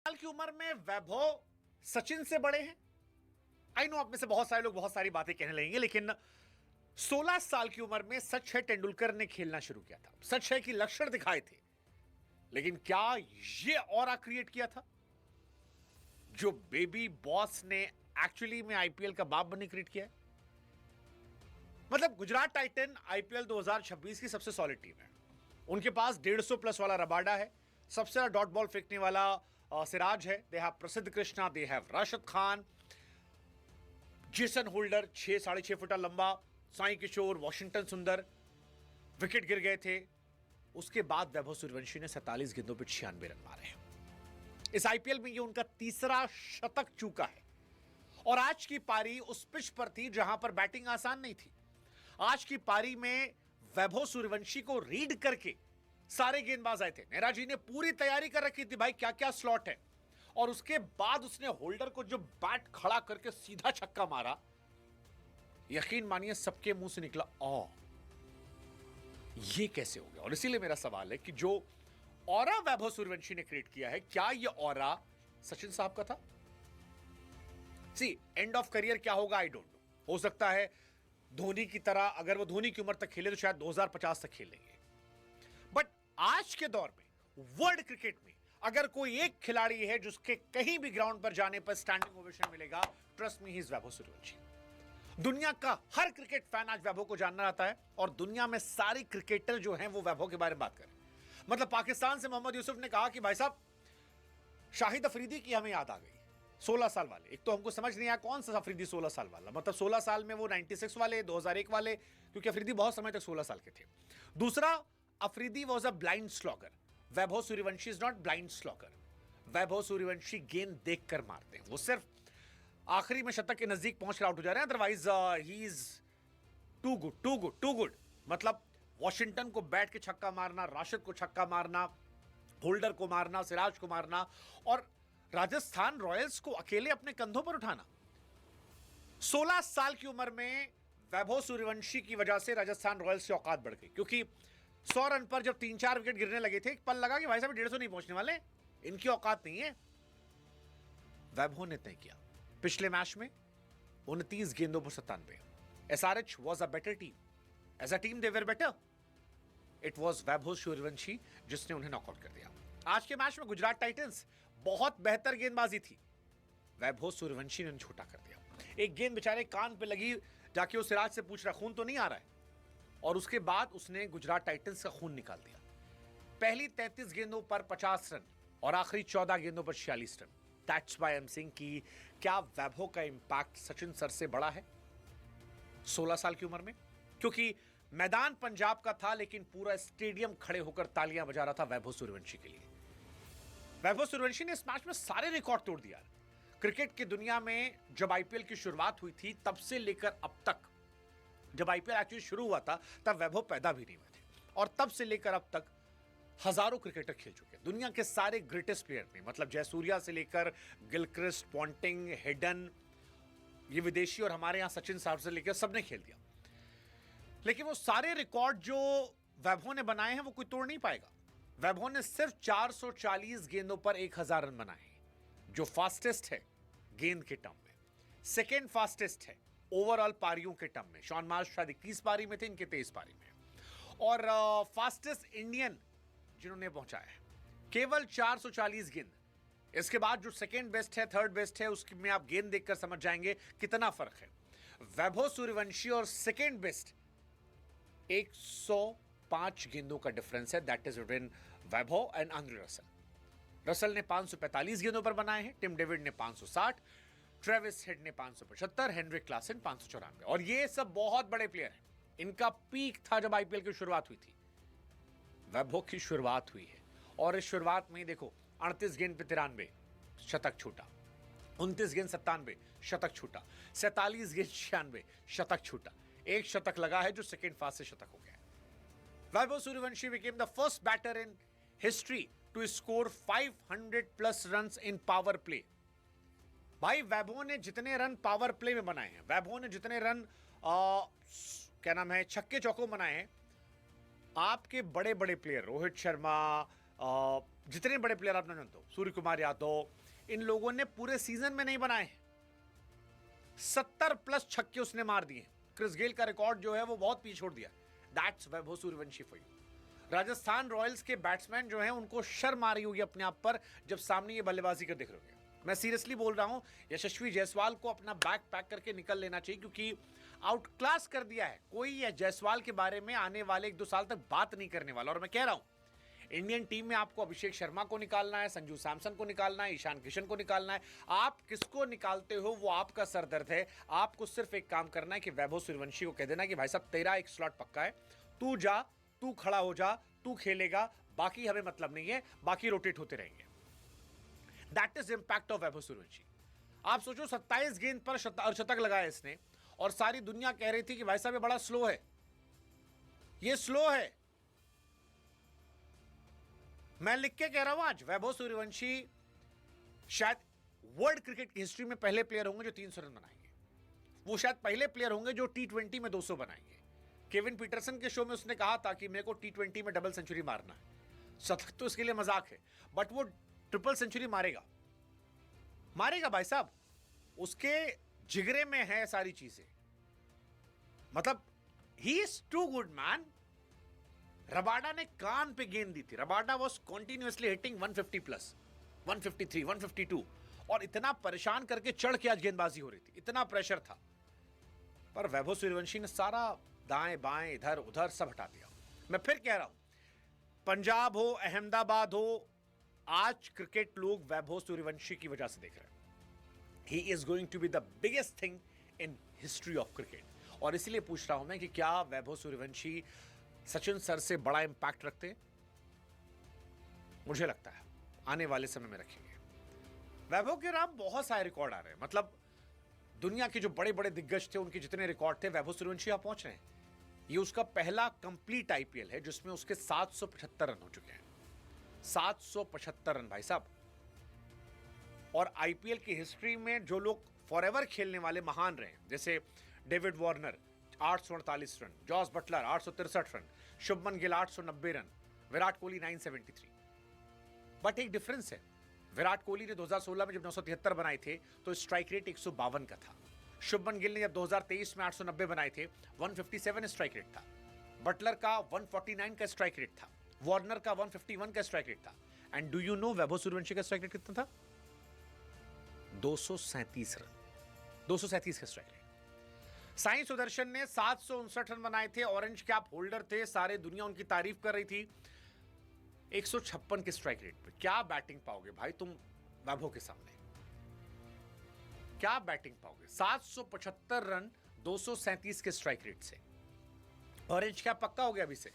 साल की उम्र में वैभव सचिन से बड़े हैं। आई नो आप में से बहुत सारे लोग बहुत सारी बातें कहने लगेंगे, लेकिन 16 साल की उम्र में सच है तेंदुलकर ने खेलना शुरू किया था। सच है कि लक्षण दिखाए थे, लेकिन क्या ये ऑरा क्रिएट किया था जो बेबी बॉस ने एक्चुअली में आईपीएल का बाप बनने क्रिएट किया है? मतलब गुजरात टाइटन आईपीएल 2026 की सबसे सॉलिड टीम है। उनके पास 150 प्लस वाला रबाडा है, सबसे ज्यादा डॉट बॉल फेंकने वाला सिराज है, दे हैव प्रसिद्ध Krishna, they have Rashid Khan, Jason holder 6.5 फुटा लंबा, साई किशोर, वॉशिंगटन सुंदर, विकेट गिर गए थे। उसके बाद वैभव सूर्यवंशी ने 47 गेंदों पर 96 रन मारे हैं। इस आईपीएल में ये उनका तीसरा शतक चूका है। और आज की पारी उस पिच पर थी जहां पर बैटिंग आसान नहीं थी। आज की पारी में वैभव सूर्यवंशी को रीड करके सारे गेंदबाज आए थे। नेहरा जी ने पूरी तैयारी कर रखी थी, भाई क्या क्या स्लॉट है, और उसके बाद उसने होल्डर को जो बैट खड़ा करके सीधा छक्का मारा, यकीन मानिए सबके मुंह से निकला ओ, ये कैसे हो गया। और इसीलिए मेरा सवाल है कि जो ऑरा वैभव सूर्यवंशी ने क्रिएट किया है, क्या यह ऑरा सचिन साहब का था? सी एंड ऑफ करियर क्या होगा आई डोंट नो। हो सकता है धोनी की तरह, अगर वो धोनी की उम्र तक खेले तो शायद 2050 तक खेलेंगे। बट आज के दौर में वर्ल्ड क्रिकेट में अगर कोई एक खिलाड़ी है जिसके कहीं भी ग्राउंड पर जाने पर स्टैंडिंग ओवेशन मिलेगा, trust me, he is Vaibhav Suryavanshi. दुनिया का हर क्रिकेट फैन आज वैभव को जानना आता है, और दुनिया में सारे क्रिकेटर जो हैं वो वैभव के बारे में बात करें। मतलब पाकिस्तान से मोहम्मद यूसुफ ने कहा कि भाई साहब शाहिद अफरीदी की हमें याद आ गई, 16 साल वाले। एक तो हमको समझ नहीं आया कौन सा अफरीदी 16 साल वाला, मतलब 16 साल में वो 96 वाले, 2001 वाले, क्योंकि अफरीदी बहुत समय तक 16 साल के थे। दूसरा, Afridi was a blind slogger, Vaibhav Suryavanshi is not blind slogger. Vaibhav Suryavanshi गेंद देखकर मारते हैं, वो सिर्फ आखिरी में शतक के नजदीक पहुंच आउट हो जा रहे हैं, otherwise he is too good too good too good. मतलब वॉशिंगटन को बैठ के छक्का मारना, राशिद को छक्का मारना, होल्डर को मारना, सिराज को मारना, और राजस्थान रॉयल्स को अकेले अपने कंधों पर उठाना। 16 साल की उम्र में वैभव सूर्यवंशी की वजह से राजस्थान रॉयल्स की औकात बढ़ गई, क्योंकि 100 रन पर जब 3-4 विकेट गिरने लगे थे, एक पल लगा कि भाई साहब 150 नहीं पहुंचने वाले, इनकी औकात नहीं है। वैभव ने तय किया पिछले मैच में 29 गेंदों पर 97। SRH was a better team, as a team they were better. It was Vaibhav Suryavanshi जिसने उन्हें नॉकआउट कर दिया। आज के मैच में गुजरात टाइटंस बहुत बेहतर गेंदबाजी थी, वैभव सूर्यवंशी ने छोटा कर दिया। एक गेंद बेचारे कान पे लगी, जाके वो सिराज से पूछ रहा खून तो नहीं आ रहा है, और उसके बाद उसने गुजरात टाइटंस का खून निकाल दिया। पहली 33 गेंदों पर 50 रन और आखिरी 14 गेंदों पर 46 run. That's why I am saying कि क्या वैभव का इंपैक्ट सचिन सर से बड़ा है 16 साल की उम्र में? क्योंकि मैदान पंजाब का था, लेकिन पूरा स्टेडियम खड़े होकर तालियां बजा रहा था वैभव सूर्यवंशी के लिए। वैभव सूर्यवंशी ने इस मैच में सारे रिकॉर्ड तोड़ दिया। क्रिकेट की दुनिया में जब आईपीएल की शुरुआत हुई थी, तब से लेकर अब तक, जब आईपीएल एक्चुअली शुरू हुआ था तब वैभव पैदा भी नहीं हुए थे, और तब से लेकर अब तक हजारों क्रिकेटर खेल चुके हैं। दुनिया के सारे ग्रेटेस्ट प्लेयर ने, मतलब जयसूर्या से लेकर गिलक्रिस्ट, पॉन्टिंग, हेडन, ये विदेशी, और हमारे यहां सचिन साहब से लेकर सबने खेल दिया। लेकिन वो सारे रिकॉर्ड जो वैभव ने बनाए हैं वो कोई तोड़ नहीं पाएगा। वैभव ने सिर्फ 440 गेंदों पर 1000 रन बनाए हैं, जो फास्टेस्ट है गेंद के टर्म में, सेकेंड फास्टेस्ट है ओवरऑल पारियों के टर्म में। शॉन मार्श शायद 21 पारी में थे, इनके 23 पारी में, और फास्टेस्ट इंडियन जिन्होंने पहुंचाया है केवल 440 गेंद। इसके बाद जो सेकेंड बेस्ट है, थर्ड बेस्ट है, उसकी में आप गेंद देखकर समझ जाएंगे कितना फर्क है। वैभव सूर्यवंशी और सेकेंड बेस्ट 105 गेंदों का डिफरेंस है। That is between Vaibhav and Andre Russell. Russell ने 545 गेंदों पर बनाए हैं, टिम डेविड ने 560, ट्रेविस हेड ने 575, हेनरिक क्लासन 594, और ये सब बहुत बड़े प्लेयर हैं। इनका पीक था जब आईपीएल की शुरुआत हुई थी। वैभव की शुरुआत हुई है, और इस शुरुआत में देखो 38 गेंद पे 93 शतक छूटा, 29 गेंद 97 शतक छूटा, 47 गेंद 96 शतक छूटा, एक शतक लगा है जो सेकेंड फास्ट से शतक हो गया। Vaibhav Suryavanshi became the first batter in history to score 500 plus runs in power play। भाई वैभव ने जितने रन पावर प्ले में बनाए हैं, वैभव ने जितने रन क्या नाम है छक्के चौकों बनाए हैं, आपके बड़े बड़े प्लेयर रोहित शर्मा, जितने बड़े प्लेयर आपने जानते हो, सूर्य कुमार यादव, इन लोगों ने पूरे सीजन में नहीं बनाए हैं। 70 प्लस छक्के उसने मार दिए। क्रिस गेल का रिकॉर्ड जो है वो बहुत पीछे छोड़ दिया। That's Vaibhav Suryavanshi for you. Rajasthan Royals के बैट्समैन जो हैं उनको शर्म आ रही होगी अपने आप पर जब सामने ये बल्लेबाजी कर देख रहे होंगे। मैं सीरियसली बोल रहा हूं, यशस्वी जायसवाल को अपना बैग पैक करके निकल लेना चाहिए, क्योंकि आउट क्लास कर दिया है। कोई ये जायसवाल के बारे में आने वाले 1-2 साल तक बात नहीं करने वाला। और मैं कह रहा हूं, इंडियन टीम में आपको अभिषेक शर्मा को निकालना है, संजू सैमसन को निकालना है, ईशान किशन को निकालना है। आप किसको निकालते हो वो आपका सरदर्द है। आपको सिर्फ एक काम करना है कि वैभव सूर्यवंशी को कह देना कि भाई साहब तेरा एक स्लॉट पक्का है, तू जा, तू खड़ा हो जा, तू खेलेगा, बाकी हमें मतलब नहीं है, बाकी रोटेट होते रहेंगे। That is impact of Vaibhav Suryavanshi. आप सोचो 27 गेंद पर शतक लगाया इसने, और सारी दुनिया कह रही थी कि भाई साहब ये बड़ा स्लो है, ये स्लो है। मैं लिख के कह रहा हूं आज, वैभव सूर्यवंशी शायद वर्ल्ड क्रिकेट की हिस्ट्री में पहले प्लेयर होंगे जो 300 रन बनाएंगे। वो शायद पहले प्लेयर होंगे जो T20 में 200 बनाएंगे। केविन पीटरसन के शो में उसने कहा था कि मेरे को T20 में डबल सेंचुरी मारना है। शतक तो इसके लिए मजाक है, बट वो ट्रिपल सेंचुरी मारेगा, मारेगा भाई साहब। उसके जिगरे में है सारी चीजें। मतलब he is too good man. Rabada ने कान पे गेंद दी थी। Rabada was continuously hitting 150 plus, 153, 152, और इतना परेशान करके चढ़ के आज गेंदबाजी हो रही थी, इतना प्रेशर था। पर वैभव सूर्यवंशी ने सारा दाएं बाएं इधर उधर सब हटा दिया। मैं फिर कह रहा हूं, पंजाब हो, अहमदाबाद हो, आज क्रिकेट लोग वैभव सूर्यवंशी की वजह से देख रहे हैं। He is going to be the biggest thing in history of cricket. और इसलिए पूछ रहा हूं मैं कि क्या वैभव सूर्यवंशी सचिन सर से बड़ा इंपैक्ट रखते हैं? मुझे लगता है आने वाले समय में रखेंगे। वैभव के नाम बहुत सारे रिकॉर्ड आ रहे हैं। मतलब दुनिया के जो बड़े बड़े दिग्गज थे उनके जितने रिकॉर्ड थे, वैभव सूर्यवंशी यहां पहुंच रहे हैं। ये उसका पहला कंप्लीट आईपीएल है जिसमें उसके 775 रन हो चुके हैं। 775 रन भाई साहब। और आईपीएल की हिस्ट्री में जो लोग फॉरएवर खेलने वाले महान रहे, जैसे David Warner 848 run, Jos Buttler 863 run, Shubman Gill 890 run, Virat Kohli 973। But एक डिफरेंस है, विराट कोहली ने 2016 में जब 973 बनाए थे तो स्ट्राइक रेट 152 का था। शुभमन गिल ने जब 2023 में 890 बनाए थे 157 स्ट्राइक रेट था। बटलर का 149 का स्ट्राइक रेट था। वार्नर का 151 का स्ट्राइक रेट था। And do you know Vaibhav Suryavanshi का स्ट्राइक रेट कितना था? 237 रन, 237 का स्ट्राइक रेट। साई सुदर्शन ने 759 रन बनाए थे, ऑरेंज कैप होल्डर थे, सारे दुनिया उनकी तारीफ कर रही थी। 156 के स्ट्राइक रेट पे क्या बैटिंग पाओगे भाई तुम वैभव के सामने? क्या बैटिंग पाओगे? 775 रन 237 के स्ट्राइक रेट से। ऑरेंज कैप पक्का हो गया अभी से।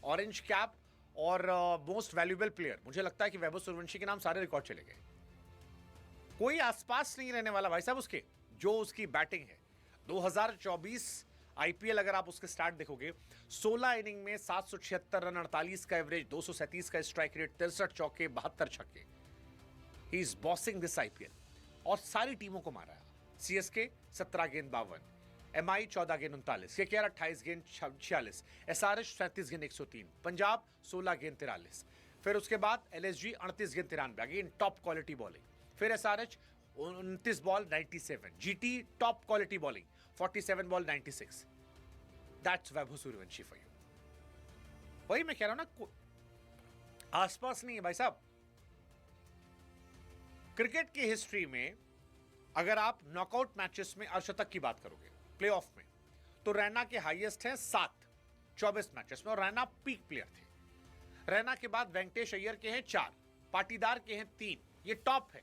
ऑरेंज कैप और मोस्ट वैल्यूएबल प्लेयर, मुझे लगता है कि वैभव सूर्यवंशी के नाम सारे रिकॉर्ड चले गए। कोई आसपास नहीं रहने वाला भाई साहब उसके, जो उसकी बैटिंग है। 2024 आईपीएल अगर आप उसके स्टार्ट देखोगे, 16 इनिंग में 776 रन, 48 का एवरेज, 237 का स्ट्राइक रेट, 63 चौके, 72 छक्के। He is bossing this IPL और सारी टीमों को मारा है। सीएसके 17 गेंद 52, एमआई 14 गेंद 39, केकेआर 28 गेंद 46, एसआरएच 37 गेंद 103, पंजाब 16 गेंद 43। फिर उसके बाद एलएसजी 38 गेंद 93, अगेन टॉप क्वालिटी बॉलिंग। फिर SRH 29 ball 97, GT top quality bowling 47 ball 96। That's Vaibhav Suryavanshi for you. वही मैं कह रहा हूं ना, आसपास नहीं है भाई साहब। क्रिकेट की हिस्ट्री में अगर आप नॉकआउट मैचेस में अर्धशतक की बात करोगे प्लेऑफ में, तो रैना के हाईएस्ट है 7 24 मैचेस में, और रैना पीक प्लेयर थे। रैना के बाद वेंकटेश अय्यर के हैं 4, पाटीदार के हैं 3, ये टॉप है।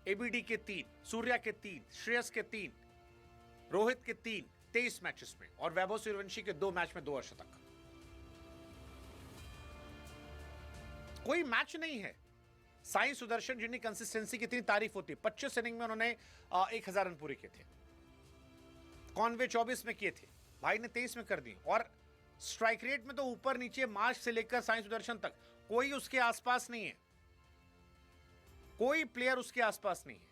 एबीडी के 3, सूर्या के 3, श्रेयस के 3, रोहित के 3 23 मैचेस में, और वैभव सूर्यवंशी के 2 मैच में 2 अर्धशतक। कोई मैच नहीं है। साई सुदर्शन जिनकी कंसिस्टेंसी की इतनी तारीफ होती है, 25 इनिंग में उन्होंने 1000 रन पूरे किए थे। कॉनवे 24 में किए थे, भाई ने 23 में कर दी। और स्ट्राइक रेट में तो ऊपर नीचे मार्च से लेकर साई सुदर्शन तक कोई उसके आसपास नहीं है, कोई प्लेयर उसके आसपास नहीं है।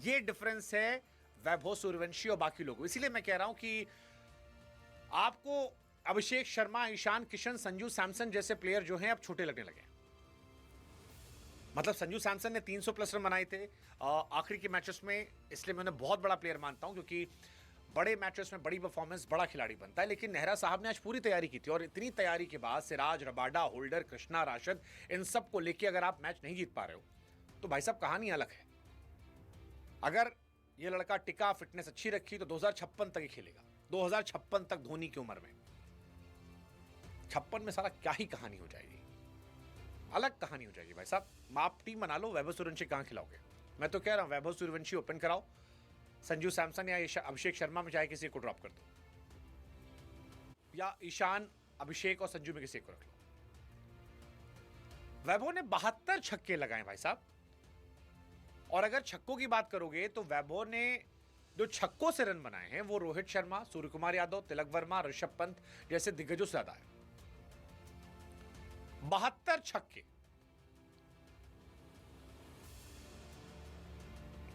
ये डिफरेंस है वैभव सूर्यवंशी और बाकी लोगों। इसीलिए मैं कह रहा हूं कि आपको अभिषेक शर्मा, ईशान किशन, संजू सैमसन जैसे प्लेयर जो हैं अब छोटे लगने लगे। मतलब संजू सैमसन ने 300 प्लस रन बनाए थे आखिरी के मैचेस में, इसलिए मैं उन्हें बहुत बड़ा प्लेयर मानता हूं, क्योंकि बड़े मैचेस में बड़ी परफॉर्मेंस बड़ा खिलाड़ी बनता है। लेकिन नेहरा साहब ने आज पूरी तैयारी की थी, और इतनी तैयारी के बाद सिराज, रबाडा, होल्डर, कृष्णा, राशिद, इन सब को लेके अगर आप मैच नहीं जीत पा रहे हो तो भाई साहब कहानी अलग है। अगर ये लड़का टिका, फिटनेस अच्छी रखी, तो 2056 तक ही खेलेगा। 2056 तक धोनी की उम्र में, 56 में सारा क्या ही कहानी हो जाएगी, अलग कहानी हो जाएगी भाई साहब। आप टीम बना लो, वैभव सूर्यवंशी कहां खिलाओगे? मैं तो कह रहा हूं वैभव सूर्यवंशी ओपन कराओ, संजू सैमसन या अभिषेक शर्मा में चाहे किसी को ड्रॉप कर दो, या ईशान, अभिषेक और संजू में किसी को रख लो। वैभव ने 72 छक्के लगाए भाई साहब, और अगर छक्कों की बात करोगे तो वैभव ने जो छक्कों से रन बनाए हैं वो रोहित शर्मा, सूर्य कुमार यादव, तिलक वर्मा, ऋषभ पंत जैसे दिग्गजों से ज्यादा है। 72 छक्के,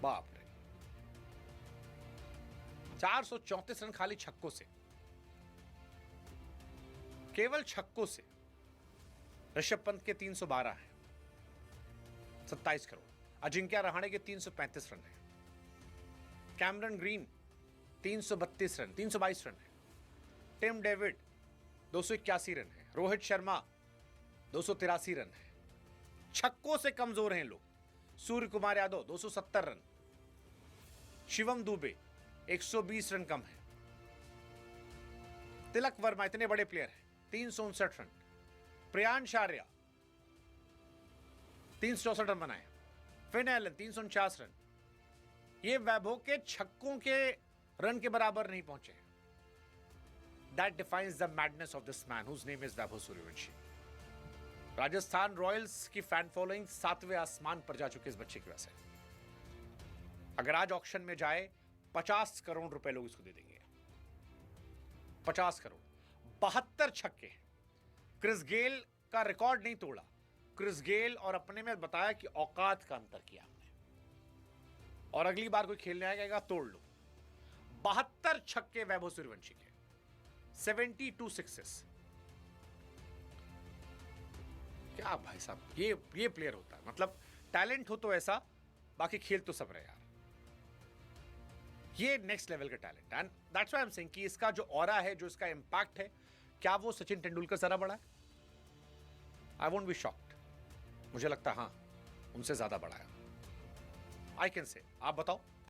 बाप रे। 434 रन खाली छक्कों से, केवल छक्कों से। ऋषभ पंत के 312 हैं, 27 करोड़। अजिंक्य रहाणे के 335 रन है। कैमरन ग्रीन 332 रन, 322 रन है। टिम डेविड 281 रन है। रोहित शर्मा 283 रन है। छक्कों से कमजोर हैं लोग। सूर्य कुमार यादव 270 रन, शिवम दुबे 120 रन कम है। तिलक वर्मा, इतने बड़े प्लेयर हैं, 359 रन। प्रियांश आर्या 364 रन बनाए। Finn Allen 349 run. ये वैभव के छक्कों के रन के बराबर नहीं पहुंचे। That defies the madness of this man whose name is Vaibhav Suryavanshi. Rajasthan Royals की फैन फॉलोइंग 7वें आसमान पर जा चुकी है इस बच्चे की वजह से। अगर आज ऑक्शन में जाए 50 करोड़ रुपए लोग इसको दे देंगे। 50 करोड़। 72 छक्के। क्रिस गेल का रिकॉर्ड नहीं तोड़ा। क्रिस गेल और अपने में बताया कि औकात का अंतर किया हमने, और अगली बार कोई खेलने आएगा तोड़ लो। 72 छक्के वैभव सूर्यवंशी के, 72 सिक्सेस। क्या भाई साहब, ये प्लेयर होता है। मतलब टैलेंट हो तो ऐसा, बाकी खेल तो सब रहे यार। ये नेक्स्ट लेवल का talent, and that's why I am saying कि इसका जो ऑरा है, जो इसका इंपैक्ट है, क्या वो सचिन तेंदुलकर जरा बड़ा है? I won't be shocked. मुझे लगता है हाँ, उनसे ज्यादा बड़ा है। I can say. आप बताओ।